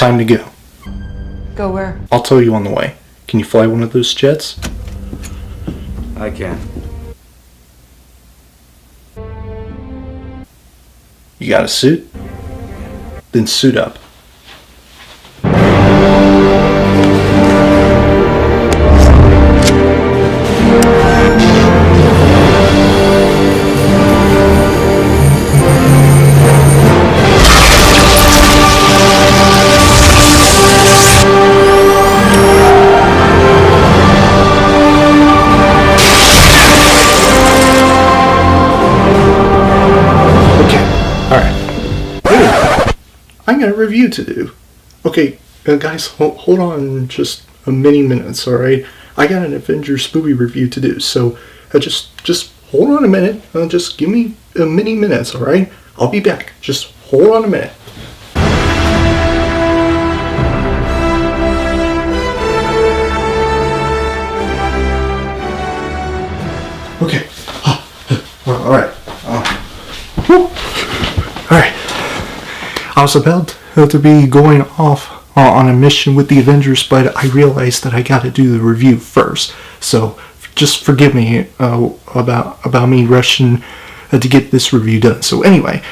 Time to go. Go where? I'll tell you on the way. Can you fly one of those jets? I can. You got a suit? Then suit up. I got a review to do. Okay, guys, hold on just a many minutes, alright? I got an Avengers movie review to do, so just hold on a minute. Just give me a many minutes, alright? I'll be back. Just hold on a minute. Okay. Alright. Alright. I was about to be going off on a mission with the Avengers, but I realized that I got to do the review first. So just forgive me about me rushing to get this review done. So anyway,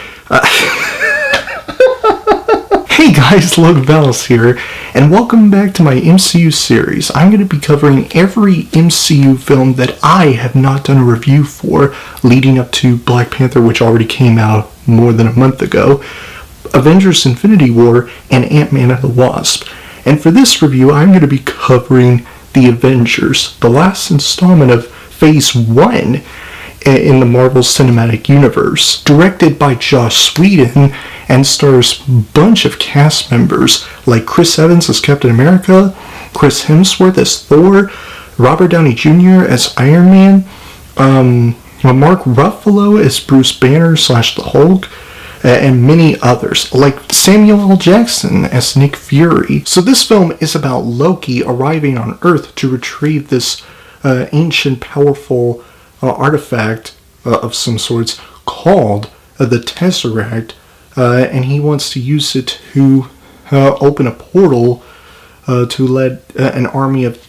hey guys, Logan here, and welcome back to my MCU series. I'm going to be covering every MCU film that I have not done a review for, leading up to Black Panther, which already came out more than a month ago, Avengers Infinity War, and Ant-Man and the Wasp. And for this review, I'm going to be covering The Avengers, the last installment of Phase 1 in the Marvel Cinematic Universe. Directed by Joss Whedon and stars a bunch of cast members like Chris Evans as Captain America, Chris Hemsworth as Thor, Robert Downey Jr. as Iron Man, Mark Ruffalo as Bruce Banner / the Hulk, and many others, like Samuel L. Jackson as Nick Fury. So this film is about Loki arriving on Earth to retrieve this ancient, powerful artifact of some sorts called the Tesseract, and he wants to use it to open a portal to let an army of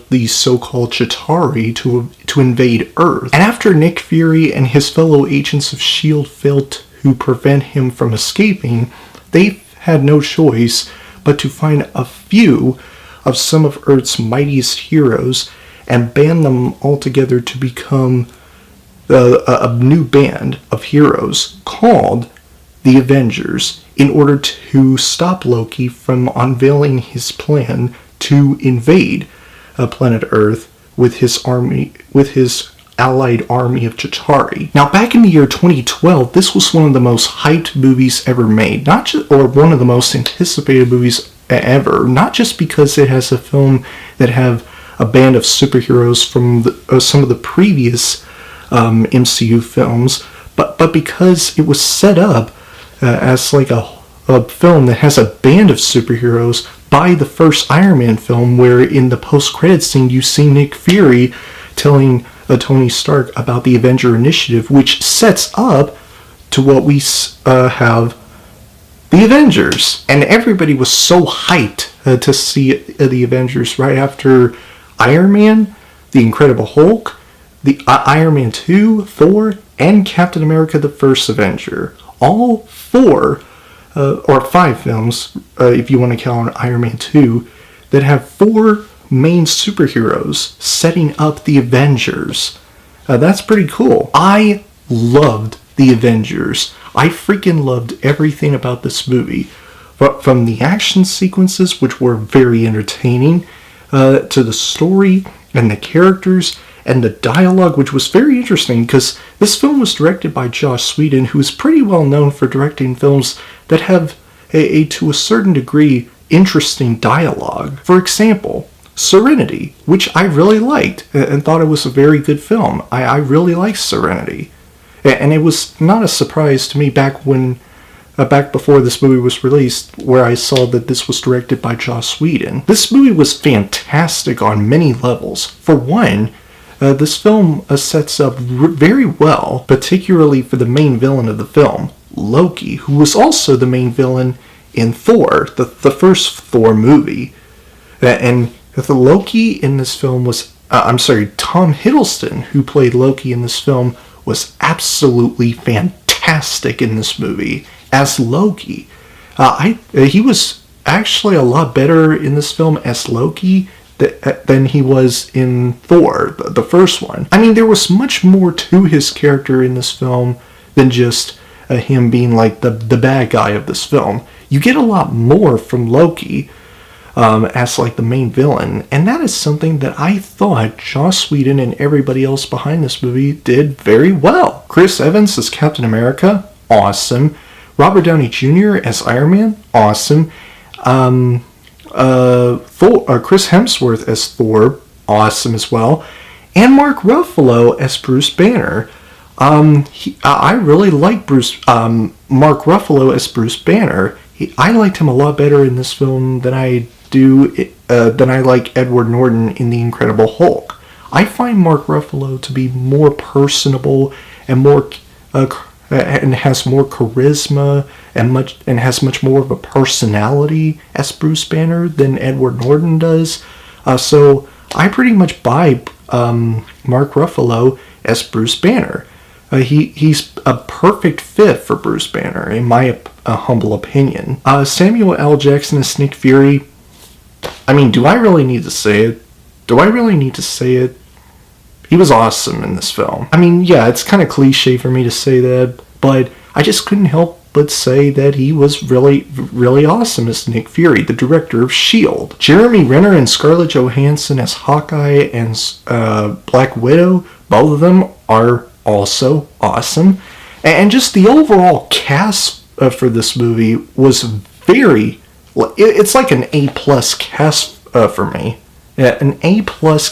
these so-called Chitauri to invade Earth. And after Nick Fury and his fellow agents of S.H.I.E.L.D. failed to prevent him from escaping, they had no choice but to find a few of some of Earth's mightiest heroes and band them all together to become a new band of heroes called the Avengers, in order to stop Loki from unveiling his plan to invade planet Earth with his allied army of Chitauri. Now, back in the year 2012, this was one of the most hyped movies ever made, or one of the most anticipated movies ever, not just because it has a film that have a band of superheroes from some of the previous MCU films, but because it was set up as like a film that has a band of superheroes by the first Iron Man film, where in the post-credits scene you see Nick Fury telling Tony Stark about the Avenger Initiative, which sets up to what we have the Avengers. And everybody was so hyped to see the Avengers right after Iron Man, the Incredible Hulk, the Iron Man 2, Thor, and Captain America the First Avenger. All 4 or 5 films, if you want to count Iron Man 2, that have 4 main superheroes setting up the Avengers. That's pretty cool. I loved the Avengers. I freaking loved everything about this movie. From the action sequences, which were very entertaining, to the story and the characters and the dialogue, which was very interesting, because this film was directed by Joss Whedon, who is pretty well known for directing films that have to a certain degree, interesting dialogue. For example, Serenity, which I really liked and thought it was a very good film. I really liked Serenity. And it was not a surprise to me back before this movie was released, where I saw that this was directed by Joss Whedon. This movie was fantastic on many levels. For one, this film sets up very well, particularly for the main villain of the film, Loki, who was also the main villain in Thor, the first Thor movie. And the Loki in this film was, Tom Hiddleston, who played Loki in this film, was absolutely fantastic in this movie as Loki. He was actually a lot better in this film as Loki than he was in Thor, the first one. I mean, there was much more to his character in this film than just him being like the bad guy of this film. You get a lot more from Loki as like the main villain, and that is something that I thought Joss Whedon and everybody else behind this movie did very well. Chris Evans as Captain America, awesome. Robert Downey Jr. as Iron Man, awesome. Chris Hemsworth as Thor, awesome as well. And Mark Ruffalo as Bruce Banner. I really like Mark Ruffalo as Bruce Banner. I liked him a lot better in this film than I like Edward Norton in The Incredible Hulk. I find Mark Ruffalo to be more personable and more and has more charisma and has much more of a personality as Bruce Banner than Edward Norton does. So I pretty much buy Mark Ruffalo as Bruce Banner. He's a perfect fit for Bruce Banner, in my humble opinion. Samuel L. Jackson as Nick Fury. I mean, do I really need to say it? He was awesome in this film. I mean, yeah, it's kind of cliche for me to say that, but I just couldn't help but say that he was really, really awesome as Nick Fury, the director of S.H.I.E.L.D. Jeremy Renner and Scarlett Johansson as Hawkeye and Black Widow, both of them are also awesome. And just the overall cast for this movie was it's like an A+ cast for me. Yeah, an A+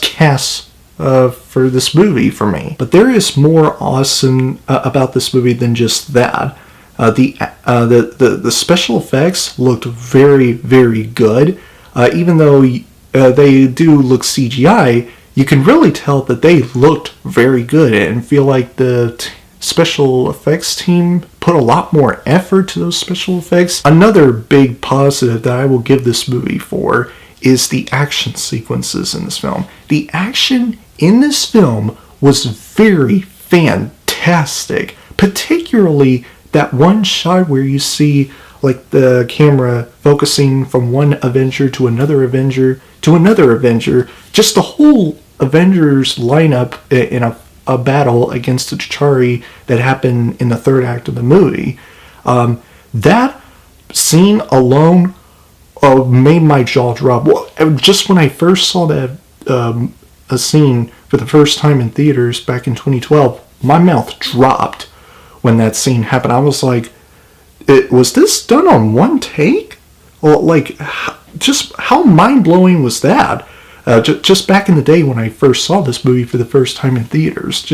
cast for this movie for me. But there is more awesome about this movie than just that. The special effects looked very, very good. Even though they do look CGI, you can really tell that they looked very good and feel like the special effects team put a lot more effort to those special effects. Another big positive that I will give this movie for is the action sequences in this film. The action in this film was very fantastic, particularly that one shot where you see like the camera focusing from one Avenger to another Avenger to another Avenger. Just the whole Avengers lineup in a battle against the Chitauri that happened in the third act of the movie. That scene alone made my jaw drop. Well, just when I first saw that a scene for the first time in theaters back in 2012, my mouth dropped when that scene happened. I was like, was this done on one take? Well, like, just how mind-blowing was that? Just back in the day when I first saw this movie for the first time in theaters.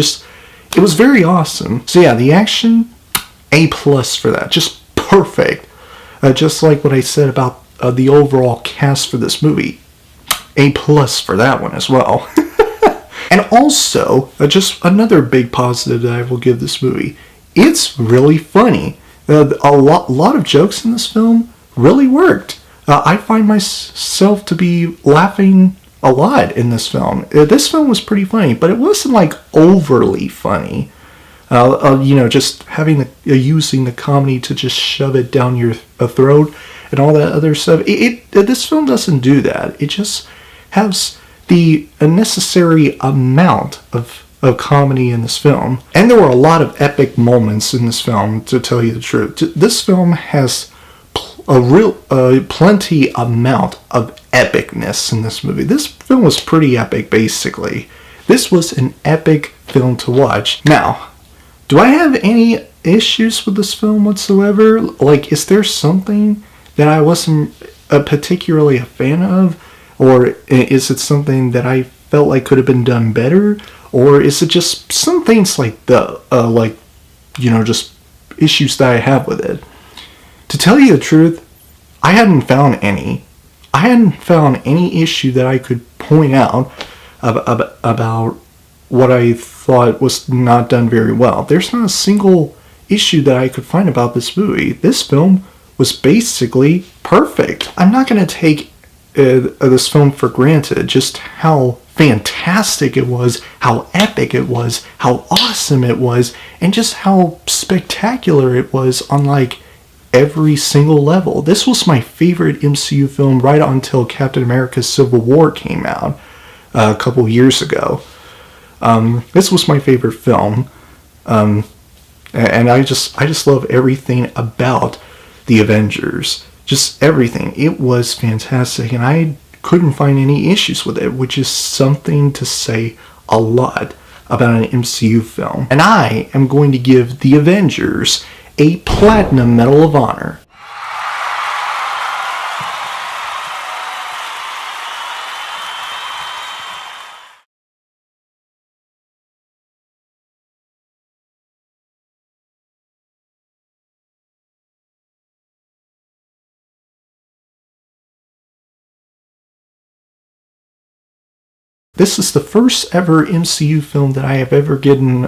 It was very awesome. So yeah, the action, A+ for that. Just perfect. Just like what I said about the overall cast for this movie. A+ for that one as well. And also, just another big positive that I will give this movie. It's really funny. A lot of jokes in this film really worked. I find myself to be laughing a lot in this film. This film was pretty funny, but it wasn't like overly funny. Just having using the comedy to just shove it down your throat and all that other stuff. This film doesn't do that. It just has the necessary amount of comedy in this film. And there were a lot of epic moments in this film, to tell you the truth. This film has plenty amount of epicness in this movie. This film was pretty epic, basically. This was an epic film to watch. Now, do I have any issues with this film whatsoever? Like, is there something that I wasn't particularly a fan of? Or is it something that I felt like could have been done better? Or is it just some things like just issues that I have with it? To tell you the truth, I hadn't found any. I hadn't found any issue that I could point out about what I thought was not done very well. There's not a single issue that I could find about this movie. This film was basically perfect. I'm not going to take this film for granted, just how fantastic it was, how epic it was, how awesome it was, and just how spectacular it was on like every single level. This was my favorite MCU film right until Captain America Civil War came out a couple years ago. This was my favorite film, and I just love everything about the Avengers. Just everything. It was fantastic, and I couldn't find any issues with it, which is something to say a lot about an MCU film. And I am going to give the Avengers a Platinum Medal of Honor. This is the first ever MCU film that I have ever given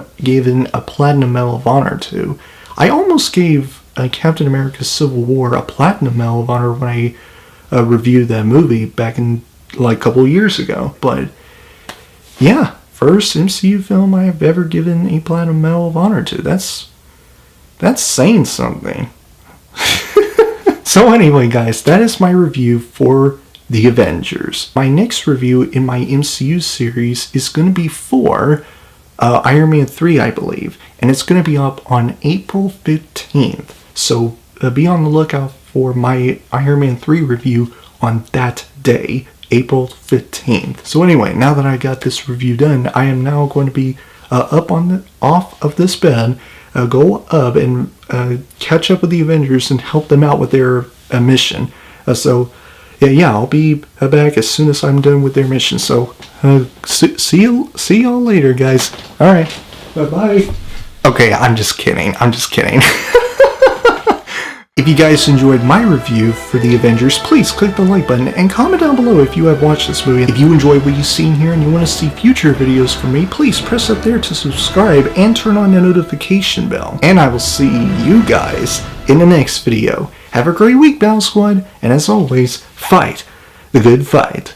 a Platinum Medal of Honor to. I almost gave Captain America Civil War a Platinum Medal of Honor when I reviewed that movie back in like a couple years ago. But yeah, first MCU film I have ever given a Platinum Medal of Honor to. That's saying something. So anyway, guys, that is my review for The Avengers. My next review in my MCU series is going to be for Iron Man 3, I believe. And it's going to be up on April 15th. So be on the lookout for my Iron Man 3 review on that day, April 15th. So anyway, now that I got this review done, I am now going to be off of this bed, go up and catch up with the Avengers and help them out with their mission. Yeah, I'll be back as soon as I'm done with their mission. So, see y'all later, guys. All right, bye-bye. Okay, I'm just kidding. If you guys enjoyed my review for The Avengers, please click the like button and comment down below if you have watched this movie. If you enjoy what you've seen here and you want to see future videos from me, please press up there to subscribe and turn on the notification bell. And I will see you guys in the next video. Have a great week, Battle Squad, and as always, fight the good fight.